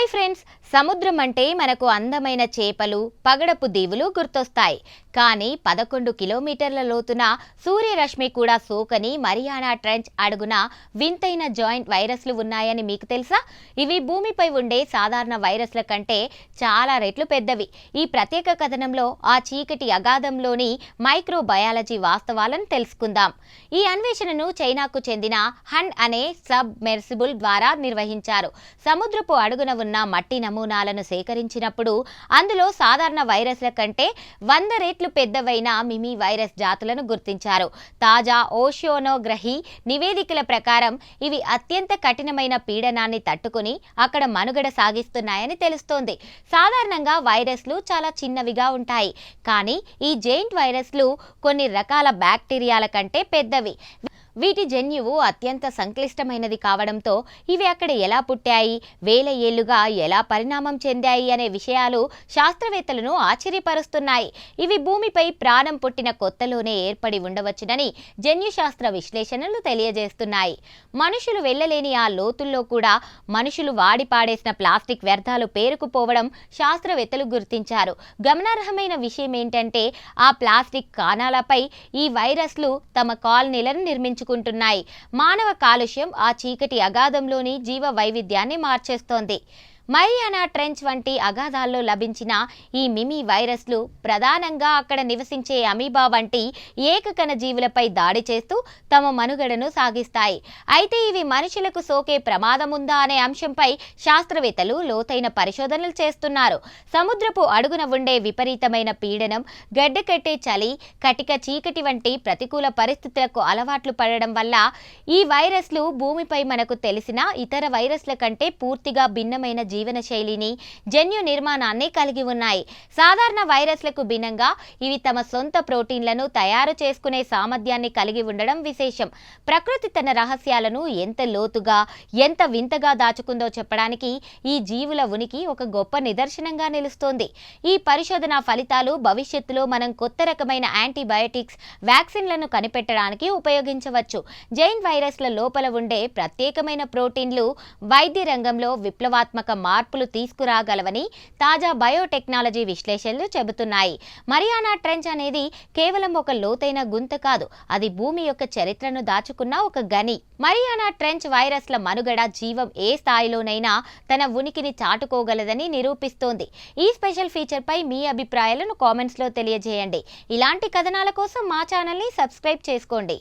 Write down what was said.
Hi friends, సముద్రం అంటే మనకు అందమైన చేపలు, పగడపు దీవులు గుర్తొస్తాయి. కానీ 11 కిలోమీటర్ల లోతున సూర్యరశ్మి కూడా సోకని మరియానా ట్రెంచ్ అడుగున వింతైన జాయింట్ వైరస్లు ఉన్నాయని మీకు తెలుసా? ఇవి భూమిపై ఉండే సాధారణ వైరస్ల కంటే చాలా రెట్లు పెద్దవి. ఈ ప్రత్యేక కథనంలో ఆ చీకటి అగాధంలోని మైక్రోబయాలజీ వాస్తవాలను తెలుసుకుందాం. ఈ అన్వేషణను చైనాకు చెందిన హన్ అనే సబ్మెర్సిబుల్ ద్వారా నిర్వహించారు. సముద్రపు అడుగున ఉన్న మట్టి నమూనాలను సేకరించినప్పుడు అందులో సాధారణ వైరస్ల కంటే 100 రెట్లు పెద్దవైన మిమీ వైరస్ జాతులను గుర్తించారు. తాజా ఓషియానోగ్రఫీ నివేదికల ప్రకారం ఇవి అత్యంత కఠినమైన పీడనాన్ని తట్టుకుని అక్కడ మనుగడ సాగిస్తున్నాయని తెలుస్తోంది. సాధారణంగా వైరస్లు చాలా చిన్నవిగా ఉంటాయి, కానీ ఈ జెయింట్ వైరస్లు కొన్ని రకాల బ్యాక్టీరియాల కంటే పెద్దవి. వీటి జన్యువు అత్యంత సంక్లిష్టమైనది కావడంతో ఇవి అక్కడ ఎలా పుట్టాయి, వేల ఏళ్లుగా ఎలా పరిణామం చెందాయి అనే విషయాలు శాస్త్రవేత్తలను ఆశ్చర్యపరుస్తున్నాయి. ఇవి భూమిపై ప్రాణం పుట్టిన కొత్తలోనే ఏర్పడి ఉండవచ్చునని జన్యుశాస్త్ర విశ్లేషణలు తెలియజేస్తున్నాయి. మనుషులు వెళ్ళలేని ఆ లోతుల్లో కూడా మనుషులు వాడి పాడేసిన ప్లాస్టిక్ వ్యర్థాలు పేరుకుపోవడం శాస్త్రవేత్తలు గుర్తించారు. గమనార్హమైన విషయం ఏంటంటే ఆ ప్లాస్టిక్ కణాలపై ఈ వైరస్లు తమ కాలనీలను నిర్మించుకుంటున్నాయి. మానవ కాలుష్యం ఆ చీకటి అగాధంలోని జీవ వైవిధ్యాన్ని మార్చేస్తోంది. మరియానా ట్రెంచ్ వంటి అగాధాల్లో లభించిన ఈ మిమీ వైరస్లు ప్రధానంగా అక్కడ నివసించే అమీబా వంటి ఏకకణ జీవులపై దాడి చేస్తూ తమ మనుగడను సాగిస్తాయి. అయితే ఇవి మనుషులకు సోకే ప్రమాదం ఉందా అనే అంశంపై శాస్త్రవేత్తలు లోతైన పరిశోధనలు చేస్తున్నారు. సముద్రపు అడుగున ఉండే విపరీతమైన పీడనం, గడ్డకట్టే చలి, కటిక చీకటి వంటి ప్రతికూల పరిస్థితులకు అలవాట్లు పడడం వల్ల ఈ వైరస్లు భూమిపై మనకు తెలిసిన ఇతర వైరస్ల కంటే పూర్తిగా భిన్నమైన జీవన శైలిని, జన్యు నిర్మాణాన్ని కలిగి ఉన్నాయి. సాధారణ వైరస్లకు భిన్నంగా ఇవి తమ సొంత ప్రోటీన్లను తయారు చేసుకునే సామర్థ్యాన్ని కలిగి ఉండడం విశేషం. ప్రకృతి తన రహస్యాలను ఎంత లోతుగా, ఎంత వింతగా దాచుకుందో చెప్పడానికి ఈ జీవుల ఉనికి ఒక గొప్ప నిదర్శనంగా నిలుస్తోంది. ఈ పరిశోధన ఫలితాలు భవిష్యత్తులో మనం కొత్త రకమైన యాంటీబయాటిక్స్, వ్యాక్సిన్లను కనిపెట్టడానికి ఉపయోగించవచ్చు. జెయింట్ వైరస్ల లోపల ఉండే ప్రత్యేకమైన ప్రోటీన్లు వైద్య రంగంలో విప్లవాత్మక మార్పులు తీసుకురాగలవని తాజా బయోటెక్నాలజీ విశ్లేషణలు చెబుతున్నాయి. మరియానా ట్రెంచ్ అనేది కేవలం ఒక లోతైన గుంత కాదు, అది భూమి యొక్క చరిత్రను దాచుకున్న ఒక గని. మరియానా ట్రెంచ్ వైరస్ల మనుగడ జీవం ఏ స్థాయిలోనైనా తన ఉనికిని చాటుకోగలదని నిరూపిస్తోంది. ఈ స్పెషల్ ఫీచర్ పై మీ అభిప్రాయాలను కామెంట్స్ లో తెలియజేయండి. ఇలాంటి కథనాల కోసం మా ఛానల్ ని సబ్స్క్రైబ్ చేసుకోండి.